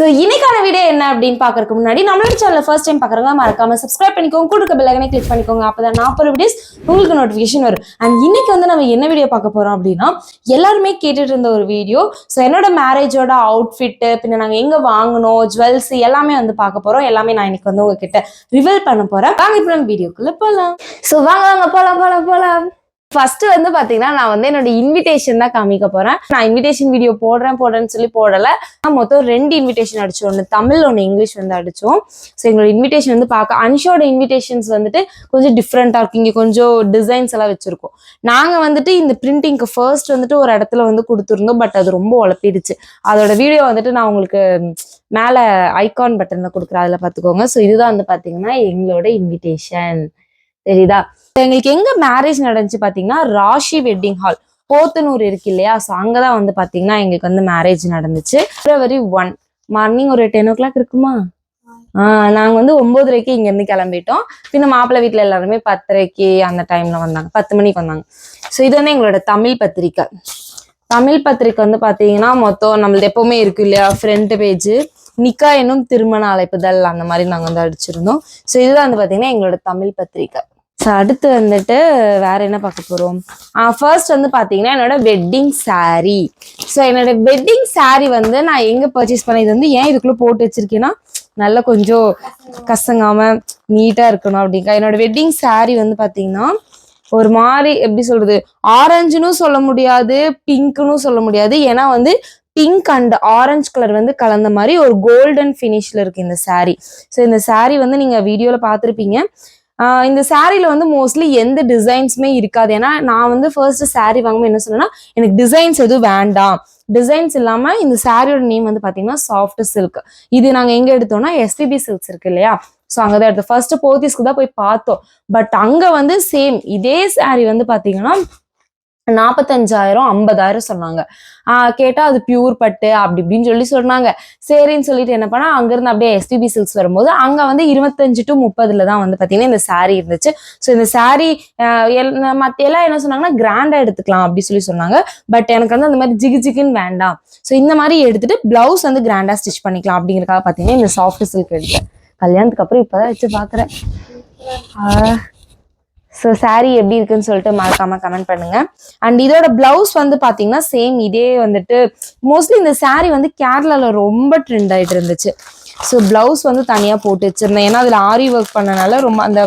So இன்னைக்கான video என்ன அப்படின்னு பார்க்கறதுக்கு முன்னாடி நம்மளோட சேனல் ஃபர்ஸ்ட் டைம் பார்க்குறவங்க மறக்காம சப்ஸ்கிரைப் பண்ணிக்கோங்க, கொடுக்க பெல் ஐகானை கிளிக் பண்ணிக்கோங்க. அப்பதான் நான் போகிற வீடியோஸ் உங்களுக்கு நோட்டிஃபிகேஷன் வரும். அண்ட் இன்னைக்கு வந்து நம்ம என்ன வீடியோ பார்க்க போறோம் அப்படின்னா, எல்லாருமே கேட்டுட்டு இருந்த ஒரு வீடியோ. ஸோ என்னோட மேரேஜோட அவுட்ஃபிட்டு, பின்ன நாங்கள் எங்கே வாங்கணும், ஜுவல்ஸ் எல்லாமே வந்து பார்க்க போறோம். எல்லாமே நான் இன்னைக்கு வந்து உங்ககிட்ட ரிவீல் பண்ண போறேன். வாங்க இப்போ நம்ம வீடியோக்குள்ள போகலாம். ஸோ வாங்க போகலாம். ஃபர்ஸ்ட் வந்து பாத்தீங்கன்னா நான் வந்து என்னோட இன்விடேஷன் தான் காமிக்க போறேன். நான் இன்விடேஷன் வீடியோ போடுறேன்னு சொல்லி போடல. மொத்தம் 2 இன்விடேஷன் அடிச்சோம், ஒன்று தமிழ் ஒன்று இங்கிலீஷ் வந்து அடிச்சோம். ஸோ எங்களோட இன்விடேஷன் வந்து பார்க்க அன்ஷோட இன்விடேஷன்ஸ் வந்துட்டு கொஞ்சம் டிஃப்ரெண்டா இருக்கு. இங்க கொஞ்சம் டிசைன்ஸ் எல்லாம் வச்சிருக்கோம். நாங்க வந்துட்டு இந்த பிரிண்டிங்க்கு ஃபர்ஸ்ட் வந்துட்டு ஒரு இடத்துல வந்து கொடுத்துருந்தோம். பட் அது ரொம்ப உழப்பிடுச்சு. அதோட வீடியோ வந்துட்டு நான் உங்களுக்கு மேல ஐகான் பட்டன்ல கொடுக்குறேன், அதுல பாத்துக்கோங்க. ஸோ இதுதான் வந்து பாத்தீங்கன்னா எங்களோட இன்விடேஷன். தெரியுதா? எங்களுக்கு எங்க மேரேஜ் நடந்துச்சு பாத்தீங்கன்னா ராஷி வெட்டிங் ஹால் போத்தனூர் இருக்கு இல்லையா, ஸோ அங்கதான் வந்து பாத்தீங்கன்னா எங்களுக்கு வந்து மேரேஜ் நடந்துச்சு. February 1 மார்னிங் ஒரு 10 o'clock இருக்குமா. நாங்க வந்து 9:30 இங்க இருந்து கிளம்பிட்டோம். பின்ன மாப்பிள்ளை வீட்டுல எல்லாருமே 10:30 அந்த டைம்ல வந்தாங்க, 10 மணிக்கு வந்தாங்க. ஸோ இது வந்து எங்களோட தமிழ் பத்திரிக்கை. தமிழ் பத்திரிக்கை வந்து பாத்தீங்கன்னா மொத்தம் நம்மளது எப்பவுமே இருக்கு இல்லையா, ஃப்ரண்ட் பேஜ் நிக்கா எனும் திருமண அழைப்புதல் அந்த மாதிரி நாங்க வந்து அடிச்சிருந்தோம். ஸோ இதுதான் வந்து பாத்தீங்கன்னா எங்களோட தமிழ் பத்திரிக்கை. ஸோ அடுத்து வந்துட்டு வேற என்ன பார்க்க போறோம். ஃபர்ஸ்ட் வந்து பாத்தீங்கன்னா என்னோட வெட்டிங் சாரீ. ஸோ என்னோட வெட்டிங் சாரீ வந்து நான் எங்க பர்ச்சேஸ் பண்ண, இது வந்து ஏன் இதுக்குள்ள போட்டு வச்சிருக்கேன்னா நல்லா கொஞ்சம் கசங்காம நீட்டா இருக்கணும் அப்படிங்க. என்னோட வெட்டிங் சாரீ வந்து பாத்தீங்கன்னா ஒரு மாதிரி எப்படி சொல்றது, ஆரஞ்சுன்னு சொல்ல முடியாது, பிங்க்னு சொல்ல முடியாது. ஏன்னா வந்து பிங்க் அண்ட் ஆரஞ்சு கலர் வந்து கலந்த மாதிரி ஒரு கோல்டன் ஃபினிஷ்ல இருக்கு இந்த சாரீ. ஸோ இந்த சாரீ வந்து நீங்க வீடியோல பார்த்துருப்பீங்க. இந்த சாரீல வந்து மோஸ்ட்லி எந்த டிசைன்ஸுமே இருக்காது. ஏன்னா நான் வந்து ஃபர்ஸ்ட் சாரீ வாங்கும்போது என்ன சொன்னேன்னா, எனக்கு டிசைன்ஸ் எதுவும் வேண்டாம், டிசைன்ஸ் இல்லாம இந்த சாரியோட நேம் வந்து பாத்தீங்கன்னா சாஃப்ட் சில்க். இது நாங்க எங்க எடுத்தோம்னா எஸ்பிபி சில்க்ஸ் இருக்கு இல்லையா, ஸோ அங்கதான் எடுத்தோம். ஃபர்ஸ்ட் போத்தீஸ்க்கு தான் போய் பார்த்தோம். பட் அங்க வந்து சேம் இதே சாரீ வந்து பாத்தீங்கன்னா 45,000 50,000 சொன்னாங்க. கேட்டா அது பியூர் பட்டு அப்படி இப்படின்னு சொல்லி சொன்னாங்க. சரின்னு சொல்லிட்டு என்ன பண்ணா, அங்கிருந்து அப்படியே எஸ்பிபி சில்க்ஸ் வரும்போது அங்க வந்து 25 to 30 தான் வந்து பாத்தீங்கன்னா இந்த சாரீ இருந்துச்சு. ஸோ இந்த சாரீ மத்த எல்லாம் என்ன சொன்னாங்கன்னா கிராண்டா எடுத்துக்கலாம் அப்படி சொல்லி சொன்னாங்க. பட் எனக்கு வந்து அந்த மாதிரி ஜிகுன்னு வேண்டாம், ஸோ இந்த மாதிரி எடுத்துட்டு பிளவுஸ் வந்து கிராண்டா ஸ்டிச் பண்ணிக்கலாம் அப்படிங்கறதுக்காக பாத்தீங்கன்னா இந்த சாஃப்ட் சில்க் எடுத்தேன். கல்யாணத்துக்கு அப்புறம் இப்பதான் வச்சு பாக்குறேன். ஸோ சாரீ எப்படி இருக்குன்னு சொல்லிட்டு மறக்காம கமெண்ட் பண்ணுங்க. அண்ட் இதோட பிளவுஸ் வந்து பாத்தீங்கன்னா சேம் இதே வந்துட்டு மோஸ்ட்லி இந்த சாரீ வந்து கேரளால ரொம்ப ட்ரெண்ட் ஆயிட்டு இருந்துச்சு. ஸோ பிளவுஸ் வந்து தனியா போட்டு வச்சிருந்தேன். ஏன்னா அதுல ஆரி ஒர்க் பண்ணனால ரொம்ப அந்த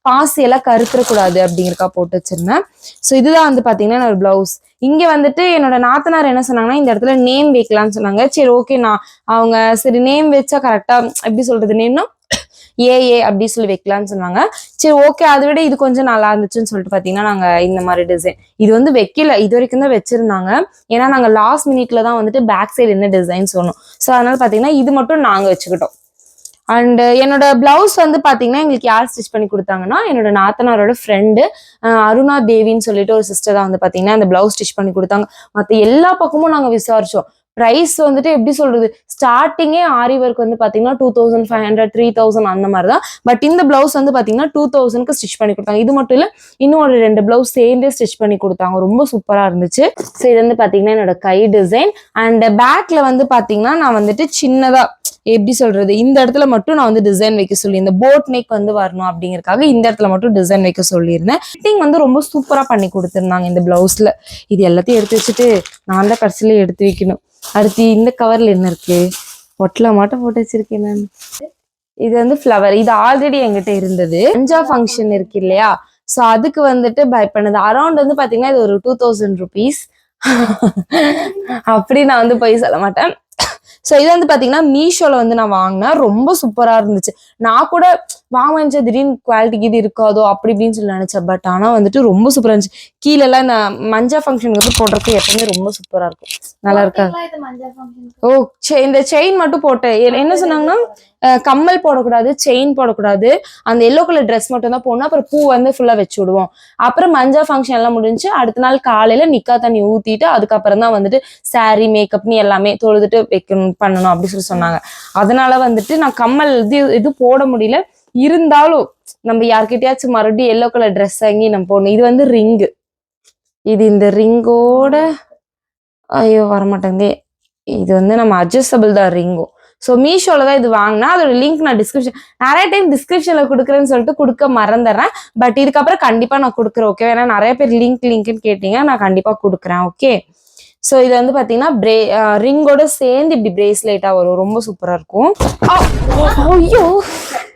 பாசி எல்லாம் கருத்துறக்கூடாது அப்படிங்கிறக்கா போட்டு வச்சிருந்தேன். ஸோ இதுதான் வந்து பாத்தீங்கன்னா என்னோட பிளவுஸ். இங்க வந்துட்டு என்னோட நாத்தனார் என்ன சொன்னாங்கன்னா, இந்த இடத்துல நேம் வைக்கலாம்னு சொன்னாங்க. சரி ஓகே, நான் அவங்க சரி நேம் வச்சா கரெக்டா எப்படி சொல்றது, நேம்னா ஏஏ அப்படி சொல்லி வைக்கலாம்னு சொன்னாங்க. சரி ஓகே, அதை விட இது கொஞ்சம் நல்லா இருந்துச்சுன்னு சொல்லிட்டு பாத்தீங்கன்னா நாங்க இந்த மாதிரி டிசைன் இது வந்து வைக்கல, இது வரைக்கும் தான் வச்சிருந்தாங்க. ஏன்னா நாங்க லாஸ்ட் மினிட்ல தான் வந்துட்டு பேக் சைடு என்ன டிசைன் சொன்னோம். ஸோ அதனால பாத்தீங்கன்னா இது மட்டும் நாங்க வச்சுக்கிட்டோம். அண்ட் என்னோட பிளவுஸ் வந்து பாத்தீங்கன்னா எங்களுக்கு யார் ஸ்டிச் பண்ணி கொடுத்தாங்கன்னா, என்னோட நாத்தனாரோட ஃப்ரெண்டு அருணா தேவின்னு சொல்லிட்டு ஒரு சிஸ்டர் தான் வந்து பாத்தீங்கன்னா அந்த பிளவுஸ் ஸ்டிச் பண்ணி கொடுத்தாங்க. மத்த எல்லா பக்கமும் நாங்க விசாரிச்சோம். ப்ரைஸ் வந்துட்டு எப்படி சொல்றது, ஸ்டார்டிங்கே ஆரி ஒர்க் வந்து பாத்தீங்கன்னா 2500 3000 அந்த மாதிரி தான். பட் இந்த பிளவுஸ் வந்து பாத்தீங்கன்னா 2000க்கு ஸ்டிச் பண்ணி கொடுத்தாங்க. இது மட்டும் இல்ல, இன்னும் ஒரு 2 பிளவுஸ் சேர்ந்தே ஸ்டிச் பண்ணி கொடுத்தாங்க. ரொம்ப சூப்பரா இருந்துச்சு. ஸோ இது வந்து பாத்தீங்கன்னா என்னோட கை டிசைன். அண்ட் பேக்ல வந்து பாத்தீங்கன்னா நான் வந்துட்டு சின்னதா எப்படி சொல்றது, இந்த இடத்துல மட்டும் நான் வந்து டிசைன் வைக்க சொல்லி, இந்த போட் நெக் வந்து வரணும் அப்படிங்கறதுக்காக இந்த இடத்துல மட்டும் டிசைன் வைக்க சொல்லியிருந்தேன். ஃபிட்டிங் வந்து ரொம்ப சூப்பரா பண்ணி கொடுத்துருந்தாங்க இந்த பிளவுஸ்ல. இது எல்லாத்தையும் எடுத்து வச்சுட்டு நான் தான் கடைசியில எடுத்து வைக்கணும். அடுத்து இந்த கவர்ல என்ன இருக்கு, ஒட்டல மாட்டம் போட்டு வச்சிருக்கேன் நான். இது வந்து ஃப்ளவர், இது ஆல்ரெடி என்கிட்ட இருந்தது. அஞ்சா ஃபங்க்ஷன் இருக்கு இல்லையா, ஸோ அதுக்கு வந்துட்டு பை பண்ணது. அரௌண்ட் வந்து பாத்தீங்கன்னா இது ஒரு 2000 rupees. அப்படி நான் வந்து போய் சொல்ல மாட்டேன். ஸோ இது வந்து பாத்தீங்கன்னா மீஷோல வந்து நான் வாங்கினேன். ரொம்ப சூப்பரா இருந்துச்சு. நான் கூட வாங்க திடீர்னு குவாலிட்டிக்கு இது இருக்காதோ அப்படி இப்படின்னு சொல்லி நினைச்சேன். பட் ஆனா வந்துட்டு ரொம்ப சூப்பரா இருந்துச்சு. கீழே எல்லாம் இந்த மஞ்சா ஃபங்க்ஷனுக்கு வந்து போடுறதுக்கு எப்பவுமே ரொம்ப சூப்பரா இருக்கும். நல்லா இருக்கா? ஓ இந்த செயின் மட்டும் போட்டு என்ன சொன்னாங்கன்னா, கம்மல் போடக்கூடாது, செயின் போடக்கூடாது, அந்த எல்லோ கலர் ட்ரெஸ் மட்டும் தான் போடணும். அப்புறம் பூ வந்து ஃபுல்லா வச்சு விடுவோம். அப்புறம் மஞ்சா ஃபங்க்ஷன் எல்லாம் முடிஞ்சு அடுத்த நாள் காலையில நிக்கா தண்ணி ஊத்திட்டு அதுக்கப்புறம் தான் வந்துட்டு சாரி மேக்கப்னு எல்லாமே தொழுதுட்டு வைக்கணும் பண்ணணும் அப்படி சொல்லி சொன்னாங்க. அதனால வந்துட்டு நான் கம்மல் இது போட முடியல. இருந்தாலும் நம்ம யார்கிட்டயாச்சும் மறுபடியும் எல்லோ கலர் ட்ரெஸ் வாங்கி நம்ம போடணும். இது வந்து ரிங்கு, இது இந்த ரிங்கோட ஐயோ வரமாட்டேங்குதே. இது வந்து நம்ம அட்ஜஸ்டபிள் தான் ரிங்கும். ஸோ மீஷோல தான் இது வாங்கினா அதோட லிங்க் நான் நிறைய டைம் டிஸ்கிரிப்ஷன்ல கொடுக்குறேன்னு சொல்லிட்டு கொடுக்க மறந்துடுறேன். பட் இதுக்கப்புறம் கண்டிப்பா நான் கொடுக்குறேன். ஓகே, ஏன்னா நிறைய பேர் லிங்க்னு கேட்டீங்க, நான் கண்டிப்பா கொடுக்குறேன். ஓகே, ஸோ இது வந்து பாத்தீங்கன்னா ரிங்கோட சேர்ந்து இப்படி பிரேஸ்லெட்டா வரும். ரொம்ப சூப்பரா இருக்கும். ஐயோ,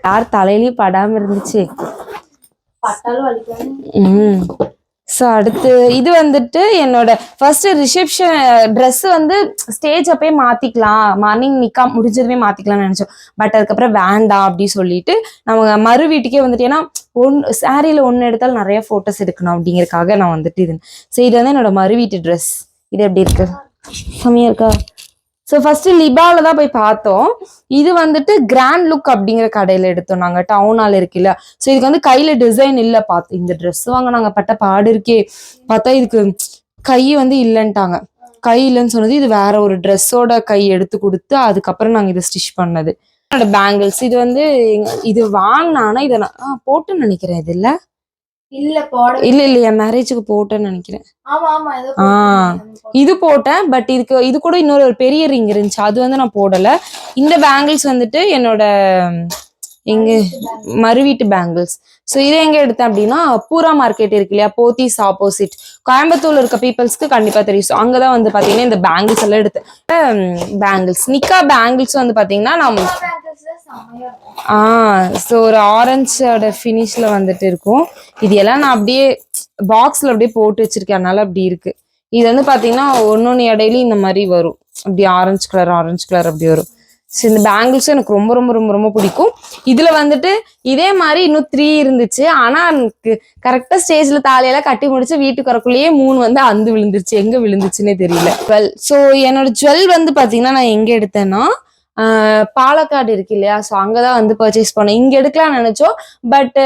யார் தலையிலயும் படாம இருந்துச்சு. ஸோ அடுத்து இது வந்துட்டு என்னோட ஃபர்ஸ்ட் ரிசப்ஷன் ட்ரெஸ் வந்து ஸ்டேஜ் அப்பயே மாத்திக்கலாம், மார்னிங் நிக்கா முடிஞ்சதுமே மாத்திக்கலாம்னு நினைச்சோம். பட் அதுக்கப்புறம் வேண்டாம் அப்படி சொல்லிட்டு நம்ம மறு வீட்டுக்கே வந்துட்டு, ஏன்னா சாரியில ஒன்று எடுத்தாலும் நிறைய போட்டோஸ் எடுக்கணும் அப்படிங்கறதுக்காக நான் வந்துட்டு இது. ஸோ இது வந்து என்னோட மறு வீட்டு ட்ரெஸ். இது எப்படி இருக்கு? செம்மையா இருக்கா? ஸோ ஃபர்ஸ்ட் லிபால தான் போய் பார்த்தோம். இது வந்துட்டு கிராண்ட் லுக் அப்படிங்கிற கடையில எடுத்தோம் நாங்க, டவுன் ஹால் இருக்குல்ல. ஸோ இதுக்கு வந்து கையில டிசைன் இல்ல. பார்த்து இந்த ட்ரெஸ் வாங்க நாங்க பட்ட பாடு இருக்கே. பார்த்தா இதுக்கு கை வந்து இல்லைன்ட்டாங்க. கை இல்லைன்னு சொன்னது, இது வேற ஒரு ட்ரெஸ்ஸோட கை எடுத்து கொடுத்து அதுக்கப்புறம் நாங்க இதை ஸ்டிச் பண்ணது. என்னோட பேங்கிள்ஸ் இது வந்து இது வாங்கினானா இதை நான் போட்டுன்னு நினைக்கிறேன். இது இல்ல என் மேரேஜுக்கு போட்டேன்னு நினைக்கிறேன். இது போட்டேன். பட் இது கூட இன்னொரு பெரிய ரிங் இருந்துச்சு, அது வந்து நான் போடல. இந்த பேங்கிள்ஸ் வந்துட்டு என்னோட எங்க மறு வீட்டு பேங்கிள்ஸ். ஸோ இதை எங்க எடுத்தேன் அப்படின்னா, பூரா மார்க்கெட் இருக்கு இல்லையா, போத்தீஸ் ஆப்போசிட். கோயம்புத்தூர்ல இருக்க பீப்புள்ஸ்க்கு கண்டிப்பா தெரியும். ஸோ அங்கதான் வந்து பாத்தீங்கன்னா இந்த பேங்கிள்ஸ் எல்லாம் எடுத்தேன். பேங்கிள்ஸ் நிக்கா பேங்கிள்ஸ் வந்து பாத்தீங்கன்னா நம்ம ஸோ ஒரு ஆரஞ்சோட ஃபினிஷ்ல வந்துட்டு இருக்கும். இது எல்லாம் நான் அப்படியே பாக்ஸ்ல அப்படியே போட்டு வச்சிருக்கேன், அதனால அப்படி இருக்கு. இது வந்து பாத்தீங்கன்னா ஒன்னொன்னு இடையில இந்த மாதிரி வரும், அப்படி ஆரஞ்சு கலர் அப்படி வரும். ஸோ இந்த பேங்கிள்ஸ் எனக்கு ரொம்ப ரொம்ப ரொம்ப ரொம்ப பிடிக்கும். இதுல வந்துட்டு இதே மாதிரி இன்னும் 3 இருந்துச்சு. ஆனா எனக்கு கரெக்டா ஸ்டேஜ்ல தாலியெல்லாம் கட்டி முடிச்சு வீட்டுக்கு வரக்குள்ளேயே 3 வந்து அந்து விழுந்துருச்சு. எங்க விழுந்துச்சுன்னே தெரியல. ஸோ என்னோட ஜுவல் வந்து பாத்தீங்கன்னா நான் எங்க எடுத்தேன்னா பாலக்காடு இருக்கு இல்லையா, ஸோ அங்கதான் வந்து பர்ச்சேஸ் பண்ணேன். இங்க எடுக்கலாம்னு நினைச்சோம். பட்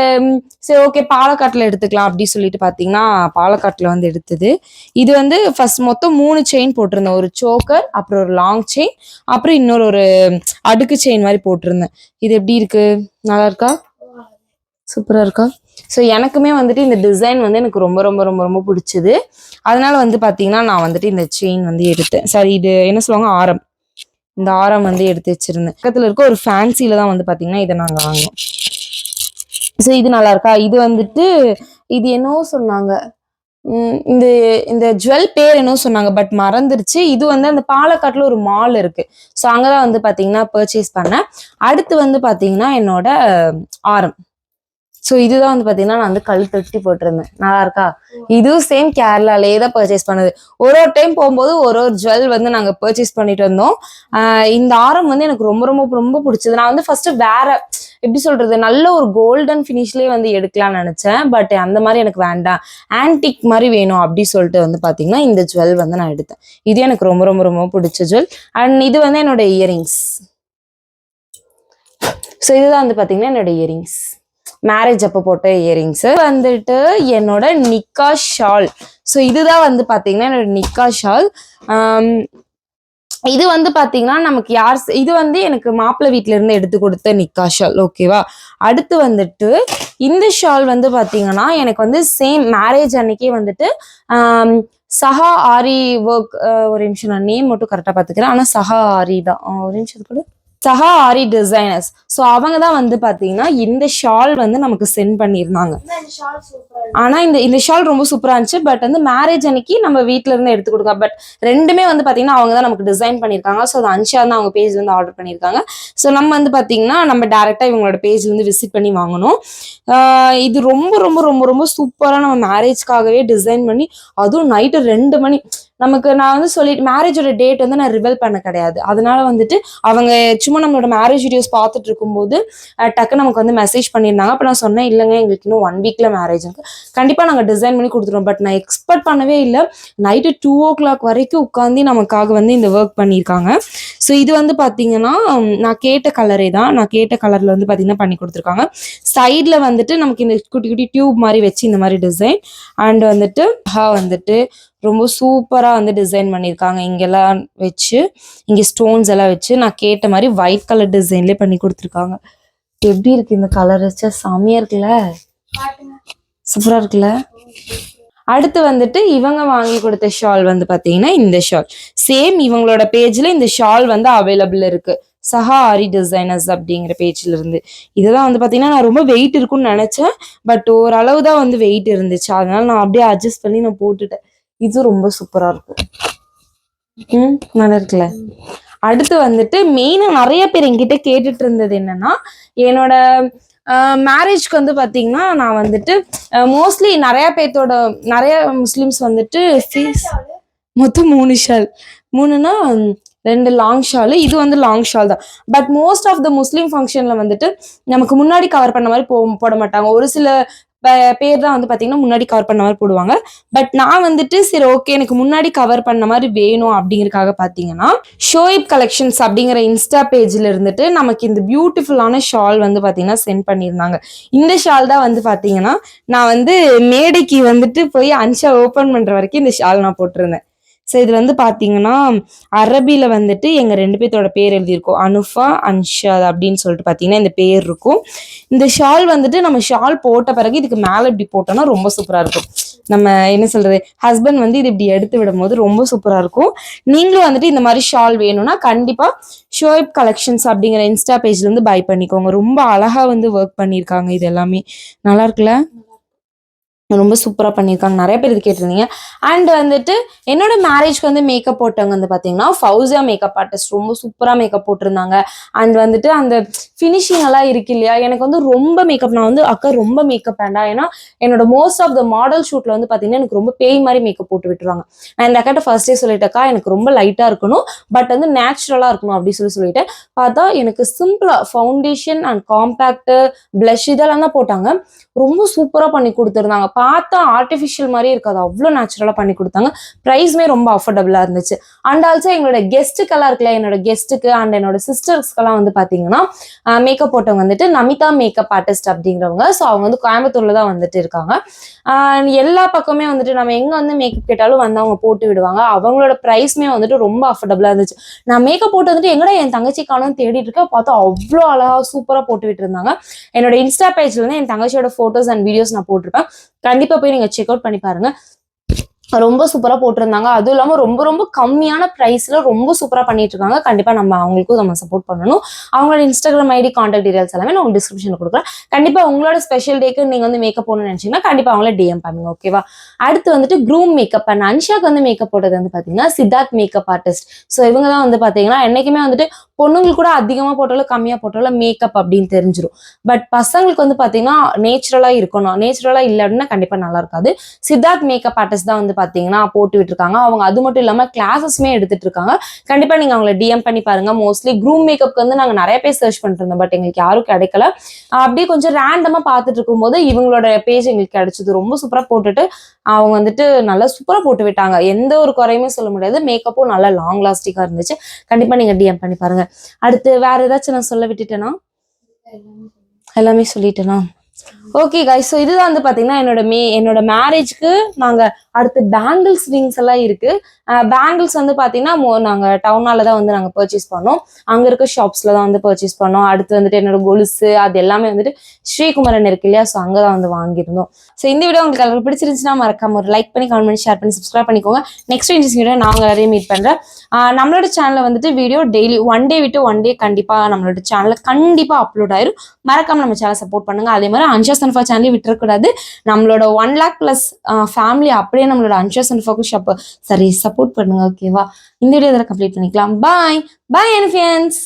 சரி ஓகே பாலக்காட்டுல எடுத்துக்கலாம் அப்படி சொல்லிட்டு பாத்தீங்கன்னா பாலக்காட்டுல வந்து எடுத்தது. இது வந்து ஃபர்ஸ்ட் மொத்தம் 3 செயின் போட்டிருந்தேன். ஒரு சோக்கர், அப்புறம் ஒரு லாங் செயின், அப்புறம் இன்னொரு ஒரு அடுக்கு செயின் மாதிரி போட்டிருந்தேன். இது எப்படி இருக்கு? நல்லா இருக்கா? சூப்பரா இருக்கா? ஸோ எனக்குமே வந்துட்டு இந்த டிசைன் வந்து எனக்கு ரொம்ப ரொம்ப ரொம்ப ரொம்ப பிடிச்சது. அதனால வந்து பாத்தீங்கன்னா நான் வந்துட்டு இந்த செயின் வந்து எடுத்தேன். சரி, இது என்ன சொல்லுவாங்க, ஆரம். இந்த ஆரம் வந்து எடுத்து வச்சிருந்தேன். பக்கத்துல இருக்க ஒரு ஃபேன்சில தான் வந்து பாத்தீங்கன்னா இதை நாங்க வாங்கினோம். ஸோ இது நல்லா இருக்கா? இது வந்துட்டு இது என்னவோ சொன்னாங்க, இந்த இந்த ஜுவல் பேர் என்னவோ சொன்னாங்க, பட் மறந்துருச்சு. இது வந்து அந்த பாலக்காட்டுல ஒரு மால் இருக்கு. ஸோ அங்கதான் வந்து பாத்தீங்கன்னா பர்ச்சேஸ் பண்ணேன். அடுத்து வந்து பாத்தீங்கன்னா என்னோட ஆரம். ஸோ இதுதான் வந்து பாத்தீங்கன்னா நான் வந்து கழுத்தொட்டி போட்டிருந்தேன். நல்லா இருக்கா? இதுவும் சேம் கேரளாலேயே தான் பர்ச்சேஸ் பண்ணது. ஒரு டைம் போகும்போது ஒரு ஜுவல் வந்து நாங்க பர்ச்சேஸ் பண்ணிட்டு வந்தோம். இந்த ஆரம் வந்து எனக்கு ரொம்ப ரொம்ப ரொம்ப பிடிச்சது. நான் வந்து ஃபர்ஸ்ட் வேற எப்படி சொல்றது, நல்ல ஒரு கோல்டன் ஃபினிஷ்லயே வந்து எடுக்கலாம்னு நினைச்சேன். பட் அந்த மாதிரி எனக்கு வேண்டாம், ஆன்டிக் மாதிரி வேணும் அப்படி சொல்லிட்டு வந்து பாத்தீங்கன்னா இந்த ஜுவல் வந்து நான் எடுத்தேன். இது எனக்கு ரொம்ப ரொம்ப ரொம்ப பிடிச்ச ஜுவல். அண்ட் இது வந்து என்னோட இயரிங்ஸ். ஸோ இதுதான் வந்து பாத்தீங்கன்னா என்னோட இயரிங்ஸ், மேரேஜ் அப்போ போட்ட இயரிங்ஸ். வந்துட்டு என்னோட நிக்கா ஷால். ஸோ இதுதான் வந்து பாத்தீங்கன்னா என்னோட நிக்கா ஷால். இது வந்து பாத்தீங்கன்னா நமக்கு இது வந்து எனக்கு மாப்பிள்ளை வீட்டுல இருந்து எடுத்து கொடுத்த நிக்கா ஷால். ஓகேவா? அடுத்து வந்துட்டு இந்த ஷால் வந்து பாத்தீங்கன்னா எனக்கு வந்து சேம் மேரேஜ் அன்னைக்கே வந்துட்டு சஹா ஆரி ஒர்க். ஒரு நிமிஷம், நான் நேம் மட்டும் கரெக்டா பாத்துக்கிறேன். ஆனா சஹா ஆரி தான். ஒரு நிமிஷம் கூட, சஹா ஆரி டிசைனர்ஸ். ஸோ அவங்க தான் வந்து பாத்தீங்கன்னா இந்த ஷால் வந்து நமக்கு சென்ட் பண்ணியிருந்தாங்க. ஆனா இந்த ஷால் ரொம்ப சூப்பரா இருந்துச்சு. பட் வந்து மேரேஜ் அன்னைக்கு நம்ம வீட்டுல இருந்து எடுத்து கொடுக்க. பட் ரெண்டுமே வந்து பாத்தீங்கன்னா அவங்க தான் நமக்கு டிசைன் பண்ணிருக்காங்க. ஸோ அது அன்ஷா தான் அவங்க பேஜ்ல இருந்து ஆர்டர் பண்ணிருக்காங்க. ஸோ நம்ம வந்து பாத்தீங்கன்னா நம்ம டைரக்டா இவங்களோட பேஜ்ல இருந்து விசிட் பண்ணி வாங்கணும். இது ரொம்ப ரொம்ப ரொம்ப ரொம்ப சூப்பரா நம்ம மேரேஜ்க்காகவே டிசைன் பண்ணி, அதுவும் நைட்டு 2 மணி நமக்கு. நான் வந்து சொல்லிட்டு மேரேஜோட டேட் வந்து நான் ரிவீல் பண்ண கிடையாது. அதனால வந்துட்டு அவங்க சும்மா நம்மளோட மேரேஜ் வீடியோஸ் பார்த்துட்டு இருக்கும்போது டக்கு நமக்கு வந்து மெசேஜ் பண்ணியிருந்தாங்க. அப்போ நான் சொன்னேன், இல்லைங்க எங்களுக்கு இன்னும் 1 வீக்ல மேரேஜுக்கு கண்டிப்பா நாங்க டிசைன் பண்ணி கொடுத்துருவோம். பட் நான் எக்ஸ்பெக்ட் பண்ணவே இல்லை, நைட்டு 2 o'clock வரைக்கும் உட்காந்து நமக்காக வந்து இந்த ஒர்க் பண்ணியிருக்காங்க. ஸோ இது வந்து பாத்தீங்கன்னா நான் கேட்ட கலரே தான், நான் கேட்ட கலர்ல வந்து பாத்தீங்கன்னா பண்ணி கொடுத்துருக்காங்க. சைட்ல வந்துட்டு நமக்கு இந்த குட்டி குட்டி டியூப் மாதிரி வச்சு இந்த மாதிரி டிசைன். அண்ட் வந்துட்டு ரொம்ப சூப்பரா வந்து டிசைன் பண்ணியிருக்காங்க. இங்கெல்லாம் வச்சு, இங்க ஸ்டோன்ஸ் எல்லாம் வச்சு நான் கேட்ட மாதிரி ஒயிட் கலர் டிசைன்லேயே பண்ணி கொடுத்துருக்காங்க. எப்படி இருக்கு இந்த கலர்? வச்சா செமையா இருக்குல்ல, சூப்பரா இருக்குல்ல. அடுத்து வந்துட்டு இவங்க வாங்கி கொடுத்த ஷால் வந்து பாத்தீங்கன்னா இந்த ஷால் சேம் இவங்களோட பேஜ்ல இந்த ஷால் வந்து அவைலபிள் இருக்கு. சஹா ஆரி டிசைனர்ஸ் அப்படிங்கிற பேஜ்ல இருந்து. இதுதான் வந்து பாத்தீங்கன்னா நான் ரொம்ப வெயிட் இருக்கும்னு நினைச்சேன், பட் ஓரளவு தான் வந்து வெயிட் இருந்துச்சு, அதனால நான் அப்படியே அட்ஜஸ்ட் பண்ணி நான் போட்டுட்டேன். இது ரொம்ப சூப்பரா இருக்கும். நல்லா இருக்குல்ல. அடுத்து வந்துட்டு மெயினா நிறைய பேர் என்கிட்ட கேட்டுட்டு இருந்தது என்னன்னா, என்னோட மேரேஜ்க்கு வந்து பாத்தீங்கன்னா நான் வந்துட்டு மோஸ்ட்லி நிறைய முஸ்லிம்ஸ் வந்துட்டு மொத்தம் 3 ஷால், 3னா 2 லாங் ஷால், இது வந்து லாங் ஷால் தான். பட் மோஸ்ட் ஆஃப் த முஸ்லீம் ஃபங்க்ஷன்ல வந்துட்டு நமக்கு முன்னாடி கவர் பண்ண மாதிரி போட மாட்டாங்க. ஒரு சில பேர் தான் வந்து பாத்தீங்கன்னா முன்னாடி கவர் பண்ண மாதிரி போடுவாங்க. பட் நான் வந்துட்டு சரி ஓகே எனக்கு முன்னாடி கவர் பண்ண மாதிரி வேணும் அப்படிங்கறக்காக பாத்தீங்கன்னா ஷோயிப் கலெக்ஷன்ஸ் அப்படிங்கிற இன்ஸ்டா பேஜ்ல இருந்துட்டு நமக்கு இந்த பியூட்டிஃபுல்லான ஷால் வந்து பாத்தீங்கன்னா சென்ட் பண்ணியிருந்தாங்க. இந்த ஷால் தான் வந்து பாத்தீங்கன்னா நான் வந்து மேடைக்கு வந்துட்டு போய் அன்ஷா ஓபன் பண்ற வரைக்கும் இந்த ஷால் நான் போட்டிருந்தேன். ஸோ இது வந்து பார்த்தீங்கன்னா அரபியில் வந்துட்டு எங்கள் 2 பேர்த்தோட பேர் எழுதியிருக்கோம், அனுஃபா அன்ஷாத் அப்படின்னு சொல்லிட்டு பார்த்தீங்கன்னா இந்த பேர் இருக்கும். இந்த ஷால் வந்துட்டு நம்ம ஷால் போட்ட பிறகு இதுக்கு மேலே இப்படி போட்டோம்னா ரொம்ப சூப்பராக இருக்கும். நம்ம என்ன சொல்றது, ஹஸ்பண்ட் வந்து இது இப்படி எடுத்து விடும் போது ரொம்ப சூப்பராக இருக்கும். நீங்களும் வந்துட்டு இந்த மாதிரி ஷால் வேணும்னா கண்டிப்பாக ஷோயிப் கலெக்ஷன்ஸ் அப்படிங்கிற இன்ஸ்டா பேஜ்ல இருந்து பை பண்ணிக்கோங்க. ரொம்ப அழகா வந்து ஒர்க் பண்ணியிருக்காங்க. இது எல்லாமே நல்லா இருக்குல்ல, ரொம்ப சூப்பராக பண்ணியிருக்காங்க. நிறைய பேர் இது கேட்டிருந்தீங்க. அண்ட் வந்துட்டு என்னோட மேரேஜ்க்கு வந்து மேக்கப் போட்டவங்க வந்து பார்த்தீங்கன்னா ஃபௌசியா மேக்கப் ஆர்டிஸ்ட் ரொம்ப சூப்பராக மேக்கப் போட்டிருந்தாங்க. அண்ட் வந்துட்டு அந்த ஃபினிஷிங் எல்லாம் இருக்கு இல்லையா, எனக்கு வந்து ரொம்ப மேக்கப், நான் வந்து அக்கா ரொம்ப மேக்கப் வேண்டாம், ஏன்னா என்னோட மோஸ்ட் ஆஃப் த மாடல் ஷூட்ல வந்து பார்த்தீங்கன்னா எனக்கு ரொம்ப பேய் மாதிரி மேக்கப் போட்டு விட்டுருவாங்க. நான் இந்த அக்காட்ட ஃபர்ஸ்டே சொல்லிட்டேக்கா எனக்கு ரொம்ப லைட்டாக இருக்கணும், பட் வந்து நேச்சுரலாக இருக்கணும் அப்படின்னு சொல்லிட்டேன். பார்த்தா எனக்கு சிம்பிளா ஃபவுண்டேஷன் அண்ட் காம்பேக்ட் பிளஷ் இதெல்லாம் தான் போட்டாங்க. ரொம்ப சூப்பராக பண்ணி கொடுத்துருந்தாங்க. பார்த்தா ஆர்டிஃபிஷியல் மாதிரியே இருக்காது, அவ்வளோ நேச்சுரலாக பண்ணி கொடுத்தாங்க. ப்ரைஸ்மே ரொம்ப அஃபோர்டபுளாக இருந்துச்சு. அண்ட் ஆல்சோ எங்களோட கெஸ்ட்டுக்கெல்லாம் இருக்குல்ல, என்னோட கெஸ்ட்டுக்கு அண்ட் என்னோட சிஸ்டர்ஸ்க்கெல்லாம் வந்து பார்த்தீங்கன்னா மேக்கப் போட்டவங்க வந்துட்டு நமிதா மேக்கப் ஆர்டிஸ்ட் அப்படிங்கிறவங்க. ஸோ அவங்க வந்து கோயம்புத்தூர்ல தான் வந்துட்டு இருக்காங்க. எல்லா பக்கமே வந்துட்டு நம்ம எங்க வந்து மேக்கப் கேட்டாலும் வந்து அவங்க போட்டு விடுவாங்க. அவங்களோட ப்ரைஸ்மே வந்துட்டு ரொம்ப அஃபோர்டபுளாக இருந்துச்சு. நான் மேக்கப் போட்டு வந்துட்டு எங்கடா என் தங்கச்சி காணோம்னு தேடிட்டு இருக்கேன், பார்த்தா அவ்வளோ அழகா சூப்பராக போட்டு விட்டு இருந்தாங்க. என்னோட இன்ஸ்டா பேஜ்ல இருந்து என் தங்கச்சியோட போட்டோஸ் அண்ட் வீடியோஸ் நான் போட்டிருப்பேன், கண்டிப்பா போய் நீங்க செக் அவுட் பண்ணி பாருங்க. ரொம்ப சூப்பரா போட்டிருந்தாங்க. அதுவும் இல்லாம ரொம்ப ரொம்ப கம்மியான பிரைஸ்ல ரொம்ப சூப்பரா பண்ணிட்டு இருக்காங்க. கண்டிப்பா நம்ம அவங்களுக்கும் நம்ம சப்போர்ட் பண்ணணும். அவங்களோட இன்ஸ்டாகிராம் ஐடி, கான்டாக்ட் டீடைல்ஸ் எல்லாமே நான் உங்களுக்கு டிஸ்கிரிப்ஷன்ல கொடுக்குறேன். கண்டிப்பா உங்களோட ஸ்பெஷல் டேக்கு நீங்க வந்து மேக்கப் போடணும்னு நினைச்சீங்கன்னா கண்டிப்பா அவங்கள டிஎம் பண்ணுங்க, ஓகேவா? அடுத்து வந்துட்டு க்ரூம் மேக்கப் அண்ட் அன்ஷாக்கு வந்து மேக்கப் போட்டது வந்து பாத்தீங்கன்னா சித்தார்த் மேக்கப் ஆர்டிஸ்ட். ஸோ இவங்க தான் வந்து பாத்தீங்கன்னா என்னைக்குமே வந்துட்டு பொண்ணுங்களுக்கு கூட அதிகமா போட்டாலும் கம்மியா போட்டாலும் மேக்கப் அப்படின்னு தெரிஞ்சிடும். பட் பசங்களுக்கு வந்து பாத்தீங்கன்னா நேச்சுரலா இருக்கணும், நேச்சுரலா இல்லை அப்படின்னா கண்டிப்பா நல்லா இருக்காது. சித்தார்த் மேக்கப் ஆர்டிஸ்ட் தான் வந்து பாத்தீங்கன்னா போட்டு விட்டுருக்காங்க. அவங்க அது மட்டும் இல்லாம கிளாஸஸ்மே எடுத்துட்டு இருக்காங்க. கண்டிப்பா நீங்க அவங்களை டிஎம் பண்ணி பாருங்க. மோஸ்ட்லி க்ரூம் மேக்கப்க்கு வந்து நாங்க நிறைய பேர் சர்ச் பண்ணிட்டு இருந்தோம், பட் எங்களுக்கு யாரும் கிடைக்கல. அப்படியே கொஞ்சம் ரேண்டமா பார்த்துட்டு இருக்கும் போது இவங்களோட பேஜ் எங்களுக்கு கிடைச்சது. ரொம்ப சூப்பரா போட்டுட்டு அவங்க வந்துட்டு நல்லா சூப்பரா போட்டு விட்டாங்க. எந்த ஒரு குறையுமே சொல்ல முடியாது. மேக்கப்பும் நல்லா லாங் லாஸ்டிங்கா இருந்துச்சு. கண்டிப்பா நீங்க டிஎம் பண்ணி பாருங்க. அடுத்து வேற ஏதாச்சும் நான் சொல்ல விட்டுட்டேனா? எல்லாமே சொல்லிட்டேனா? ஓகே கைஸ், ஸோ இதுதான் வந்து பார்த்தீங்கன்னா என்னோட மேரேஜ்க்கு நாங்கள் அடுத்து பேங்கிள்ஸ் ரிங்ஸ் எல்லாம் இருக்கு. பேங்கிள்ஸ் வந்து பார்த்தீங்கன்னா நாங்கள் டவுனால தான் வந்து நாங்கள் பர்ச்சேஸ் பண்ணோம். அங்கே இருக்க ஷாப்ஸ்ல தான் வந்து பர்ச்சேஸ் பண்ணோம். அடுத்து வந்துட்டு என்னோட கொலுசு அது எல்லாமே வந்துட்டு ஸ்ரீகுமரன் இருக்கு இல்லையா, ஸோ அங்கே தான் வந்து வாங்கியிருந்தோம். ஸோ இந்த வீடியோ உங்களுக்கு பிடிச்சிருந்துச்சுன்னா மறக்காம ஒரு லைக் பண்ணி, கமெண்ட் பண்ணி, ஷேர் பண்ணி, சப்ஸ்கிரைப் பண்ணிக்கோங்க. நெக்ஸ்ட் இன்ட்ரெஸ்டிங் வீடியோ நான் எல்லாரையும் மீட் பண்ணுறேன். நம்மளோட சேனலில் வந்துட்டு வீடியோ டெய்லி 1 டே விட்டு 1 டே கண்டிப்பாக நம்மளோட சேனலில் கண்டிப்பாக அப்லோட் ஆயிரும். மறக்காம நம்ம சேனல் சப்போர்ட் பண்ணுங்க. அதே மாதிரி அன்ஷா சன்ஃபா சேனலையும் விட்டுறக்கூடாது. நம்மளோட 1 lakh+ ஃபேமிலி அப்படியே நம்மளோட அன்ஷா சன்ஃபாவுக்கு சப்போர்ட் பண்ணுங்க, ஓகேவா? இந்த வீடியோ இதில் கம்ப்ளீட் பண்ணிக்கலாம். பாய் பாய் என் ஃப்ரெண்ட்ஸ்.